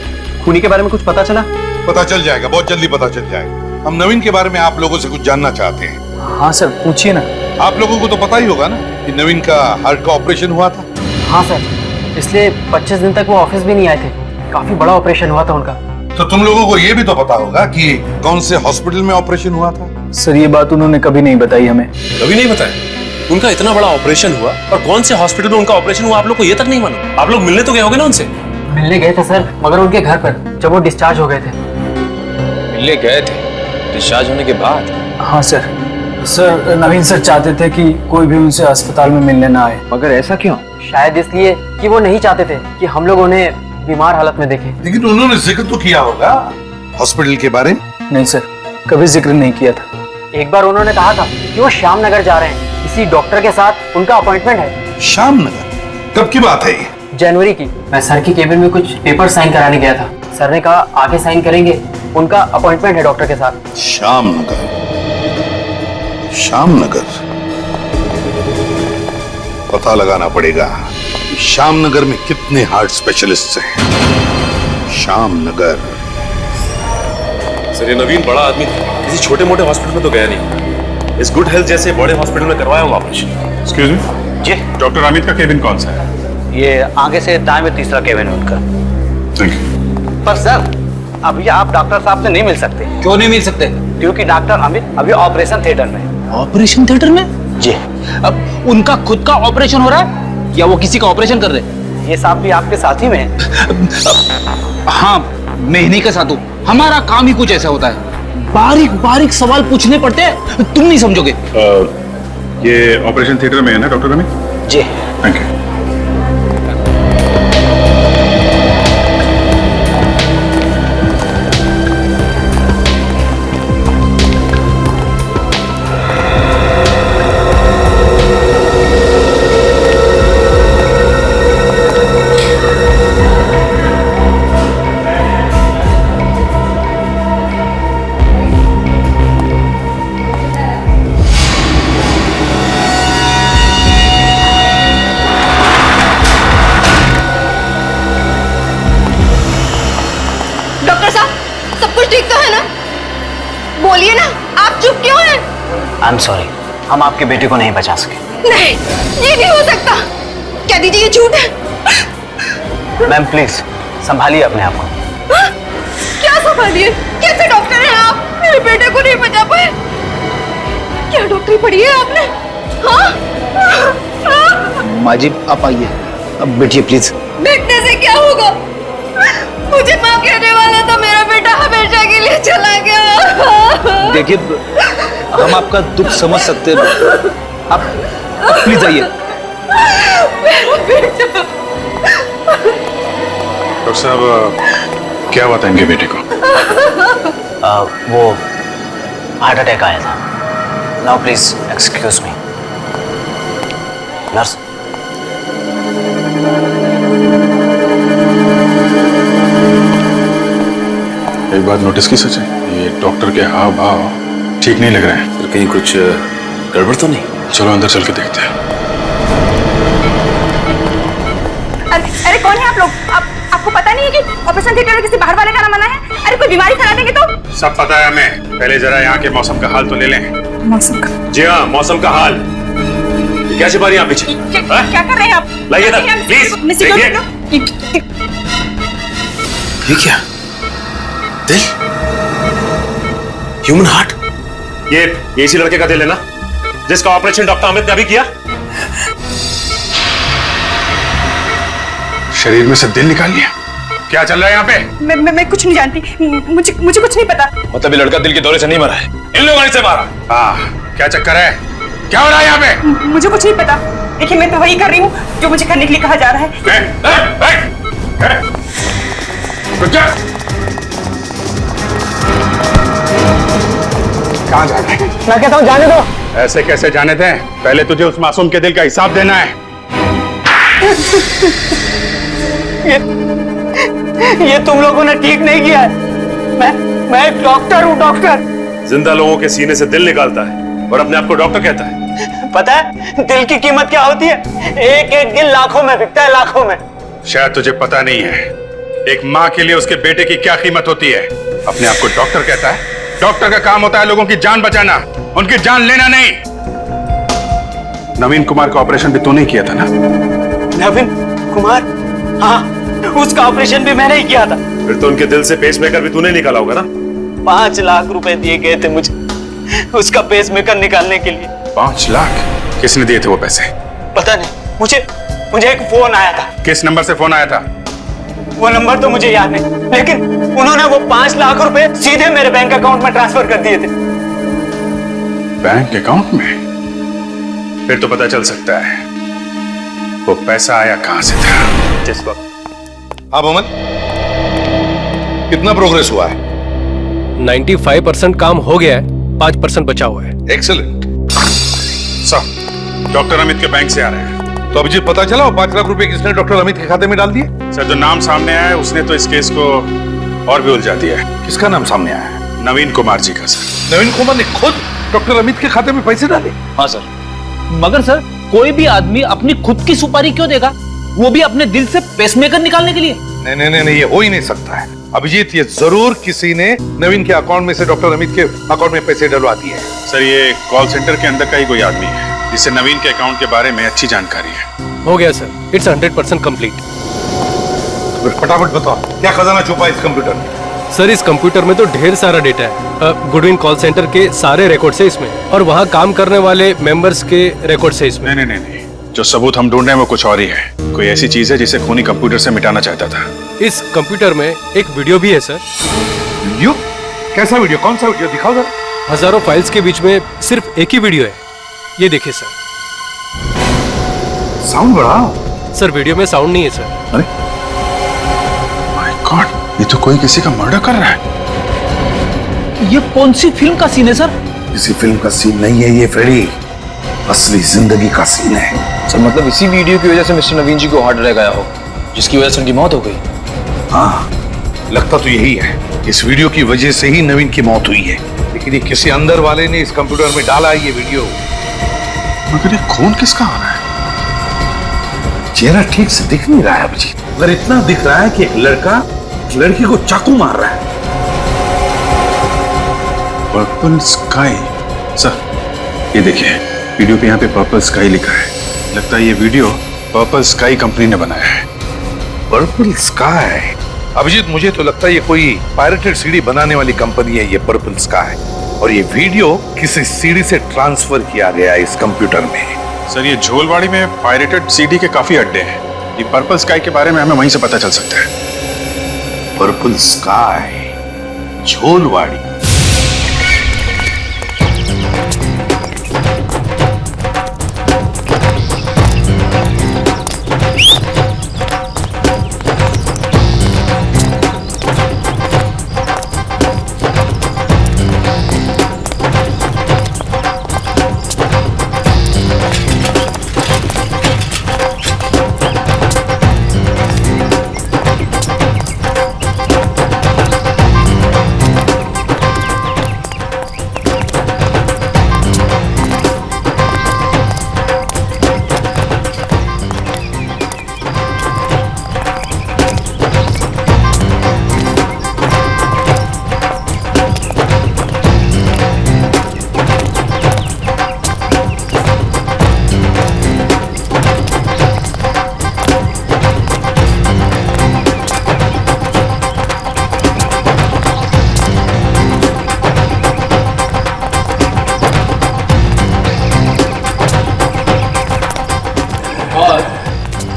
M: खूनी के बारे में कुछ पता चला?
A: पता चल जाएगा, बहुत जल्दी पता चल जाएगा। हम नवीन के बारे में आप लोगों से कुछ जानना चाहते हैं।
E: हाँ सर पूछिए ना।
A: आप लोगों को तो पता ही होगा ना कि नवीन का हार्ट का ऑपरेशन हुआ था।
D: हाँ सर, इसलिए 25 दिन तक वो ऑफिस भी नहीं आए थे। काफी बड़ा ऑपरेशन हुआ था उनका।
A: तो तुम लोगों को यह भी तो पता होगा कि कौन से हॉस्पिटल में ऑपरेशन हुआ था।
E: सर ये बात उन्होंने कभी नहीं बताई हमें।
K: कभी नहीं बताया? उनका इतना बड़ा ऑपरेशन हुआ और कौन से हॉस्पिटल में उनका ऑपरेशन हुआ आप लोग को ये तक नहीं मालूम? आप लोग मिलने तो गए होगे ना उनसे?
D: मिलने गए थे सर, मगर उनके घर पर, जब वो डिस्चार्ज हो गए थे।
K: मिलने गए थे डिस्चार्ज होने के बाद?
E: हाँ सर। सर नवीन सर चाहते थे कि कोई भी उनसे अस्पताल में मिलने ना आए।
M: मगर ऐसा क्यों?
D: शायद इसलिए कि वो नहीं चाहते थे कि हम लोग उन्हें बीमार हालत में देखें।
A: लेकिन उन्होंने जिक्र तो किया होगा हॉस्पिटल के बारे में।
E: नहीं सर, कभी जिक्र नहीं किया था।
D: एक बार उन्होंने कहा था कि वो श्याम नगर जा रहे हैं, किसी डॉक्टर के साथ उनका अपॉइंटमेंट है।
A: श्याम नगर? कब की बात है ये?
D: जनवरी की। मैं सर की केबिन में कुछ पेपर साइन कराने गया था। सर ने कहा आगे साइन करेंगे, उनका अपॉइंटमेंट है डॉक्टर के साथ।
A: श्याम नगर, श्याम नगर, पता लगाना पड़ेगा श्याम नगर में कितने हार्ट स्पेशलिस्ट हैं। श्याम नगर।
K: सर ये नवीन बड़ा आदमी था, किसी छोटे मोटे हॉस्पिटल में तो गया नहीं। इस गुड हेल्थ जैसे बड़े हॉस्पिटल में करवाया होगा ऑपरेशन।
I: एक्सक्यूज मी
E: जी।
I: डॉक्टर अमित का केबिन कौन सा है?
E: ये आगे से दाएं में तीसरा केबिन है उनका।
I: Thank you.
E: पर सर अभी आप डॉक्टर साहब से नहीं मिल सकते। क्यों नहीं मिल सकते? क्योंकि डॉक्टर अमित अभी ऑपरेशन थिएटर में। ऑपरेशन थिएटर में? जी। अब उनका खुद का ऑपरेशन हो रहा है या वो किसी का ऑपरेशन कर रहे हैं? ये साहब भी आपके साथी में है। हाँ मैं इन्हीं का साथ हूँ। हमारा काम ही कुछ ऐसा होता है, बारीक बारीक सवाल पूछने पड़ते हैं, तुम नहीं समझोगे।
I: ये ऑपरेशन थिएटर में है ना डॉक्टर अमित?
E: जी।
I: Thank you.
L: बोलिए ना, आप चुप क्यों हैं?
E: आई एम सॉरी, हम आपके बेटे को नहीं बचा सके।
L: नहीं, ये नहीं हो सकता। क्या दीदी ये झूठ है?
E: मैम प्लीज संभालिए अपने आप को।
L: क्या संभालिए? कैसे डॉक्टर हैं आप? मेरे बेटे को नहीं बचा पाए। क्या डॉक्टरी पढ़ी है आपने? हाँ?
E: माँ जी आप आइए, अब बैठिए प्लीज।
L: बैठने से क्या होगा? मुझे माँ कहने वाला था, मेरा बेटा हमेशा के लिए चला गया।
E: देखिए हम आपका दुख समझ सकते हैं, आप प्लीज आइए।
I: डॉक्टर साहब क्या हुआ था इनके बेटे को?
E: वो हार्ट अटैक आया था। Now please excuse me. Nurse.
I: एक बात नोटिस की सच है, ये डॉक्टर के हाव भाव ठीक नहीं लग रहे हैं।
K: फिर कहीं कुछ गड़बड़ तो नहीं?
I: चलो अंदर चल के देखते हैं।
L: अरे कौन है आप लोग? आपको पता नहीं है कि ऑपरेशन थिएटर में किसी बाहर वाले का नाम आना है? अरे कोई बीमारी फैला देंगे तो?
I: सब पता है हमें, पहले जरा यहाँ के मौसम का हाल तो ले लें।
L: मौसम का?
K: जी हाँ, मौसम का हाल। क्या छिपा रही हैं आप पीछे?
L: क्या कर रहे हैं आप?
K: लाइए इधर प्लीज। ये क्या? दिल? Human heart? ये इसी लड़के का दिल है ना, जिसका ऑपरेशन डॉक्टर अमित ने अभी किया?
I: शरीर में से दिल निकाल लिया? क्या चल रहा है यहाँ पे?
G: मैं कुछ नहीं जानती। मुझे कुछ नहीं पता।
K: मतलब ये लड़का दिल के दौरे से नहीं मरा है, इन लोगों ने इसे मारा।
I: हाँ, क्या चक्कर है? क्या हो रहा है यहाँ पे?
G: मुझे कुछ नहीं पता। देखिए, मैं तो वही कर रही हूँ जो मुझे करने के लिए कहा जा रहा है।
I: कहाँ जा रहा है?
E: मैं कहता हूँ जाने दो।
I: ऐसे कैसे जाने दें? पहले तुझे उस मासूम के दिल का हिसाब देना है।
E: ये तुम लोगों ने ठीक नहीं किया है। मैं एक डॉक्टर हूँ, डॉक्टर।
K: जिंदा लोगों के सीने से दिल निकालता है और अपने आप को डॉक्टर कहता है।
E: पता है दिल की कीमत क्या होती है? एक एक दिल लाखों में बिकता है, लाखों में।
I: शायद तुझे पता नहीं है एक माँ के लिए उसके बेटे की क्या कीमत होती है। अपने आप को डॉक्टर कहता है। डॉक्टर का काम होता है लोगों की जान बचाना, उनकी जान लेना नहीं। नवीन कुमार का ऑपरेशन भी तूने किया था ना?
E: नवीन कुमार? हाँ, उसका ऑपरेशन भी मैंने ही किया था।
K: फिर तो उनके दिल से पेसमेकर भी तूने निकाला होगा ना?
E: 5 लाख रुपए दिए गए थे मुझे उसका पेसमेकर निकालने के लिए।
I: 5 लाख? किसने दिए थे वो पैसे?
E: पता नहीं, मुझे एक फोन आया था।
I: किस नंबर से फोन आया था?
E: वो नंबर तो मुझे याद नहीं, लेकिन उन्होंने वो 5 लाख रुपए सीधे मेरे बैंक अकाउंट में ट्रांसफर कर दिए थे।
I: बैंक अकाउंट में? फिर तो पता चल सकता है वो पैसा आया कहां से था।
C: जिस वक्त।
A: हाँ मोहम्मद, कितना प्रोग्रेस हुआ है?
B: 95% काम हो गया है, 5% बचा हुआ है।
A: एक्सीलेंट।
I: सर, डॉक्टर अमित के बैंक से आ रहे हैं।
A: तो अभिजीत, पता चला वो 5 लाख रुपए किसने डॉक्टर अमित के खाते में डाल दिए?
I: सर, जो नाम सामने आया है उसने तो इस केस को और भी उलझा दिया है।
A: किसका नाम सामने आया है?
I: नवीन कुमार जी का सर।
A: नवीन कुमार ने खुद डॉक्टर अमित के खाते में पैसे डाले?
E: हाँ सर। मगर सर, कोई भी आदमी अपनी खुद की सुपारी क्यों देगा, वो भी अपने दिल से पेसमेकर निकालने के लिए?
A: नहीं, ये हो ही नहीं सकता है अभिजीत। ये जरूर किसी ने नवीन के अकाउंट में से डॉक्टर अमित के अकाउंट में पैसे डलवा दिए हैं।
I: सर, ये कॉल सेंटर के अंदर का ही कोई आदमी है जिसे नवीन के अकाउंट के बारे में अच्छी जानकारी है।
B: हो गया सर, इट्स 100% कंप्लीट।
A: फटाफट बताओ, क्या खजाना छुपा है इस कंप्यूटर में?
B: सर, इस कंप्यूटर में तो ढेर सारा डेटा है। गुडविन कॉल सेंटर के सारे रिकॉर्ड्स है इसमें, और वहाँ काम करने वाले मेंबर्स के रिकॉर्ड्स है इसमें।
I: नहीं, जो सबूत हम ढूंढ रहे हैं वो कुछ और ही है। कोई ऐसी चीज है जिसे खूनी कंप्यूटर से मिटाना चाहता था।
B: इस कंप्यूटर में एक वीडियो भी है सर।
A: वीडियो? कैसा वीडियो? कौन सा वीडियो? दिखाओ जरा।
B: हजारों फाइल्स के बीच में सिर्फ एक ही वीडियो है। ये देखिए सर।
A: साउंड बढ़ाओ।
B: सर, वीडियो में साउंड नहीं है सर।
A: अरे
I: माय गॉड, ये तो कोई किसी का मर्डर कर रहा है।
E: ये कौन सी फिल्म का सीन है सर?
A: किसी फिल्म का सीन नहीं है ये फ्रेडी, असली जिंदगी का सीन है।
M: सर, मतलब इसी वीडियो की वजह से मिस्टर नवीन जी को हार्ट अटैक आया हो, जिसकी वजह से उनकी मौत हो गई।
A: हाँ, लगता तो यही है। इस वीडियो की वजह से ही नवीन की मौत हुई है, लेकिन ये किसी अंदर वाले ने इस कंप्यूटर में डाला है ये वीडियो।
I: मगर ये खून किसका आ रहा है?
A: चेहरा ठीक से दिख नहीं रहा है अभिजीत, मगर इतना दिख रहा है कि एक लड़का लड़की को चाकू मार रहा है।
I: Purple sky. सर, ये देखिए, वीडियो पे यहाँ पे पर्पल स्काई लिखा है। लगता है ये वीडियो पर्पल स्काई कंपनी ने बनाया है।
A: Purple sky? अभिजीत, मुझे तो लगता है ये कोई पायरेटेड सीडी बनाने वाली कंपनी है ये पर्पल स्काई, और ये वीडियो किसी सीडी से ट्रांसफर किया गया है इस कंप्यूटर में।
I: सर, ये झोलवाड़ी में पायरेटेड सीडी के काफी अड्डे हैं। ये पर्पल स्काई के बारे में हमें वहीं से पता चल सकता है।
A: Purple sky, Jholwadi.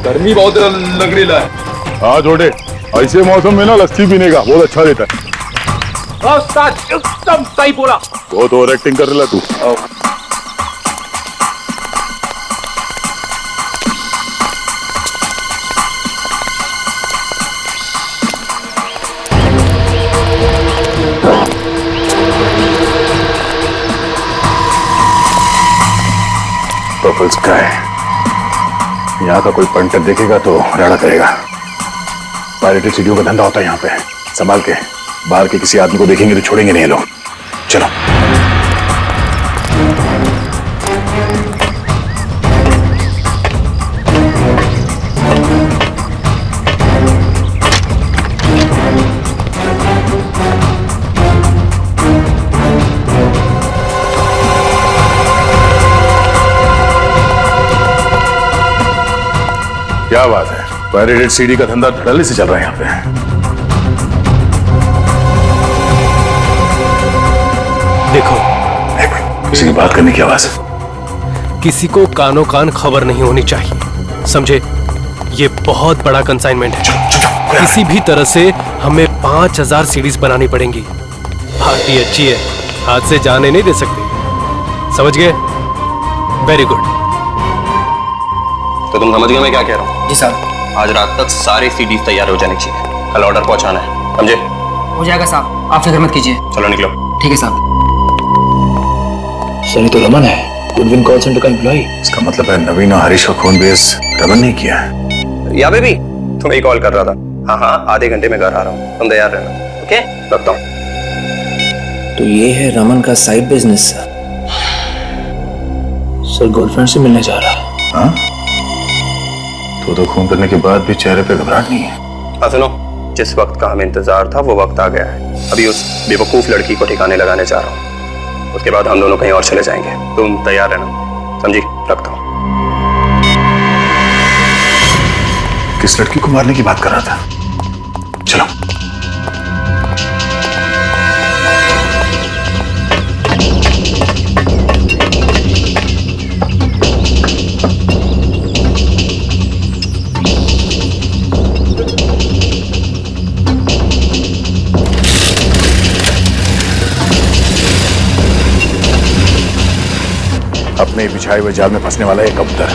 K: गर्मी बहुत लग रही है।
I: हाँ जोड़े, ऐसे मौसम में ना लस्सी पीने का बहुत अच्छा रहता है।
E: एकदम सही बोला।
I: बहुत ओवर एक्टिंग कर रहा तू।
K: का है, यहाँ का कोई पंटर देखेगा तो राड़ा करेगा। पायरेटेड सीढ़ियों का धंधा होता है यहाँ पे, संभाल के। बाहर के किसी आदमी को देखेंगे तो छोड़ेंगे नहीं लोग। चलो।
I: क्या बात है, पायरेटेड सीडी का धंधा धड़ल्ले से चल रहा है यहाँ पे।
B: देखो,
K: किसी की बात करने की आवाज है।
B: किसी को कानों कान खबर नहीं होनी चाहिए, समझे? ये बहुत बड़ा कंसाइनमेंट है। किसी भी तरह से हमें 5000 सीडीज बनानी पड़ेंगी। पार्टी अच्छी है, हाथ से जाने नहीं दे सकते, समझ गए? Very good.
C: तो तुम समझ गए मैं क्या कह रहा हूँ?
M: जी साहब।
C: आज रात तक सारे सीडीज तैयार हो जाने चाहिए, कल ऑर्डर पहुंचाना है, समझे?
M: हो जाएगा साहब, आप फिक्र मत कीजिए।
C: चलो निकलो।
M: ठीक है साहब।
K: सर, ये तो रमन है, गुडविन कॉल सेंटर का एम्प्लॉय। इसका मतलब है नवीन और हरीश का खून बेस रमन ने किया है।
C: या बेबी, तुम्हें कॉल कर रहा था। हाँ हाँ, आधे घंटे में घर आ रहा हूँ, तुम तैयार रहना। ओके, रखता हूँ।
M: तो ये है रमन का साइड बिजनेस।
K: सर गर्लफ्रेंड से मिलने जा रहा है। हाँ? तो खून करने के बाद भी चेहरे पे घबराहट नहीं है।
C: हाँ सुनो, जिस वक्त का हमें इंतजार था वो वक्त आ गया है। अभी उस बेवकूफ लड़की को ठिकाने लगाने जा रहा हूँ, उसके बाद हम दोनों कहीं और चले जाएंगे। तुम तैयार रहना, समझी? रखता हूँ।
K: किस लड़की को मारने की बात कर रहा था? चलो।
I: अपने बिछाए हुए जाल में फंसने वाला एक कबूतर।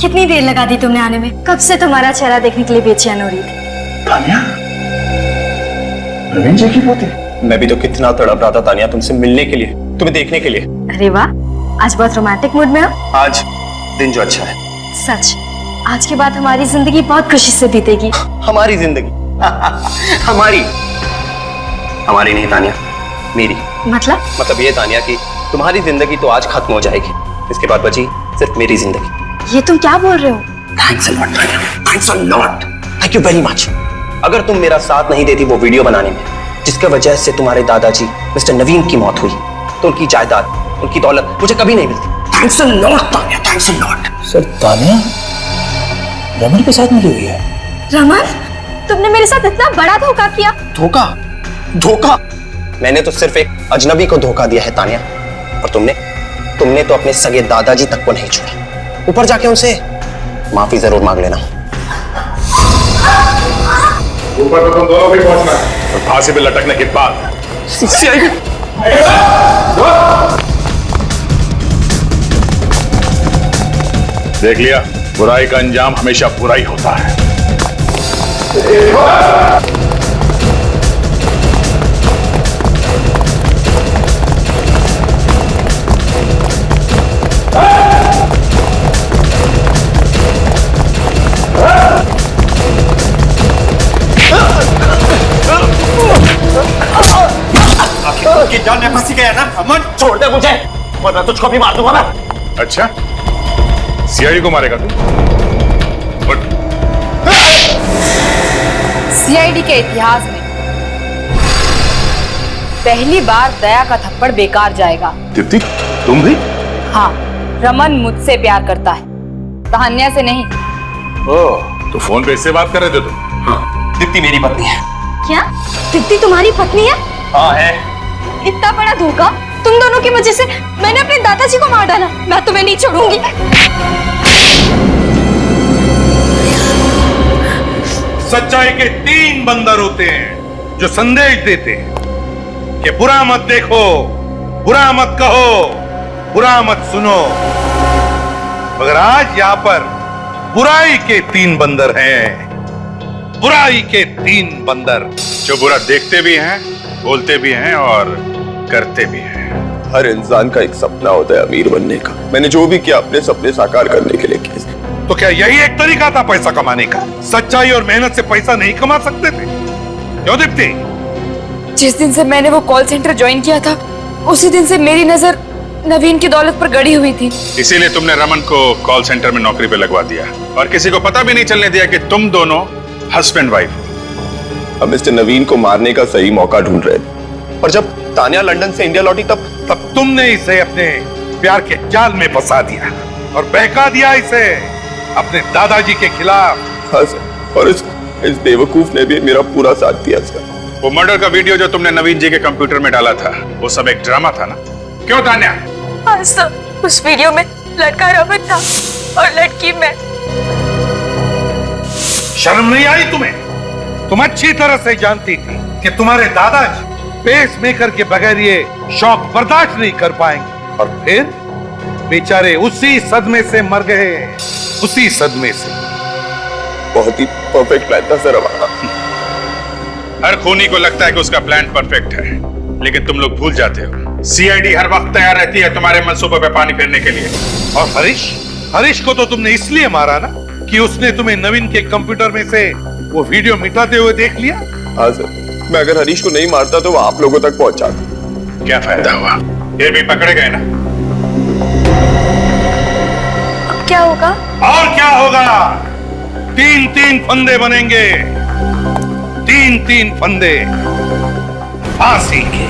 L: कितनी देर लगा दी तुमने आने में? कब से तुम्हारा चेहरा देखने के लिए बेचैन हो रही थी।
K: तानिया, नवीन जी की पोती।
C: मैं भी तो कितना तड़प रहा था तानिया, तुमसे मिलने के लिए, तुम्हें देखने के लिए।
L: अरे वाह, आज बहुत रोमांटिक मूड में हो।
C: आज दिन जो अच्छा है।
L: सच, आज के बाद हमारी जिंदगी बहुत खुशी से बीतेगी।
C: हमारी जिंदगी? हमारी हमारी नहीं तानिया, मेरी। मतलब ये तानिया कि तुम्हारी जिंदगी तो आज खत्म हो जाएगी, इसके बाद बची सिर्फ मेरी जिंदगी।
L: ये तुम क्या बोल रहे हो?
C: Thanks a lot Tania, thanks a lot, thank you very much. अगर तुम मेरा साथ नहीं देती वो वीडियो बनाने में, जिसके वजह से तुम्हारे दादाजी मिस्टर नवीन की मौत हुई, तो उनकी जायदाद, उनकी दौलत मुझे कभी नहीं मिलती। Thanks a lot Tanya, thanks a lot.
E: Sir Tanya Raman के साथ मिली हुई है।
L: रमन, तुमने मेरे साथ इतना बड़ा धोखा किया।
C: धोखा? धोखा? मैंने तो सिर्फ एक अजनबी को धोखा दिया है तान्या, और तुमने तो अपने सगे दादाजी तक को नहीं छोड़ा। ऊपर जाके उनसे माफी जरूर मांग लेना।
I: ऊपर तो तुम दोनों भी पहुंचना है, और फांसी पे लटकने के बाद देख लिया, बुराई का अंजाम हमेशा बुरा ही होता है।
E: की जान में फंसी गया ना अमन, छोड़ दे मुझे वरना तुझको भी मार दूंगा मैं।
I: अच्छा, सीआईडी को मारेगा तू? उठ।
F: सीआईडी के इतिहास में पहली बार दया का थप्पड़ बेकार जाएगा।
I: दीप्ति, तुम भी?
F: हाँ, रमन मुझसे प्यार करता है, तान्या से नहीं।
I: ओह, तो फोन पे इससे बात कर रहे थे तुम?
C: हाँ, दीप्ति मेरी पत्नी है।
L: क्या दीप्ति तुम्हारी पत्नी है?
C: हाँ है।
L: इतना बड़ा धोखा, तुम दोनों की वजह से मैंने अपने दादाजी को मार डाला। मैं तुम्हें नहीं छोड़ूंगी।
A: सच्चाई के 3 बंदर होते हैं जो संदेश देते हैं कि बुरा मत देखो, बुरा मत कहो, बुरा मत सुनो। मगर आज यहां पर बुराई के 3 बंदर हैं, बुराई के 3 बंदर
I: जो बुरा देखते भी हैं, बोलते भी हैं और करते भी हैं।
C: हर इंसान का एक सपना होता है अमीर बनने का। मैंने जो भी किया अपने सपने साकार करने के लिए किया।
A: तो क्या यही एक तरीका था पैसा कमाने का? सच्चाई और मेहनत से पैसा नहीं कमा सकते थे? क्यों दीप्ति?
F: जिस दिन से मैंने वो कॉल सेंटर ज्वाइन किया था, उसी दिन से मेरी नजर नवीन की दौलत पर गड़ी हुई थी।
I: इसीलिए तुमने रमन को कॉल सेंटर में नौकरी पे लगवा दिया और किसी को पता भी नहीं चलने दिया कि तुम दोनों हस्बैंड वाइफ हो।
C: अब मिस्टर नवीन को मारने का सही मौका ढूंढ रहे थे, और जब तान्या लंदन से इंडिया लौटी तब
A: तुमने इसे अपने प्यार के जाल में फंसा दिया और बहका दिया इसे अपने दादाजी के खिलाफ।
C: हाँ सर, और इस बेवकूफ ने भी मेरा पूरा साथ दिया सर।
I: वो मर्डर का वीडियो जो तुमने नवीन जी के कंप्यूटर में डाला था, वो सब एक ड्रामा था ना? क्यों तान्या?
L: हाँ सर, उस वीडियो में लड़का रमन था और लड़की मैं।
A: शर्म नहीं आई तुम्हें? तुम अच्छी तरह से जानती थी कि तुम्हारे दादाजी पेस मेकर के बगैर ये शौक बर्दाश्त नहीं कर पाएंगे, और फिर बेचारे उसी सदमे से मर गए, उसी सदमे से।
C: बहुत ही परफेक्ट प्लान था सर हमारा।
I: हर खूनी को लगता है कि उसका प्लान परफेक्ट है, लेकिन तुम लोग भूल जाते हो सीआईडी हर वक्त तैयार रहती है तुम्हारे मंसूबे पे पानी फेरने के लिए।
A: और हरीश को तो तुमने इसलिए मारा ना कि उसने तुम्हें नवीन के कंप्यूटर में से वो वीडियो मिटाते हुए देख लिया।
C: हाँ सर, मैं अगर हरीश को नहीं मारता तो वो आप लोगों तक पहुंचाता।
I: क्या फायदा हुआ? ये भी पकड़े गए ना।
L: अब क्या होगा?
A: और क्या होगा? 3-3 फंदे बनेंगे, 3-3 फंदे फांसी के।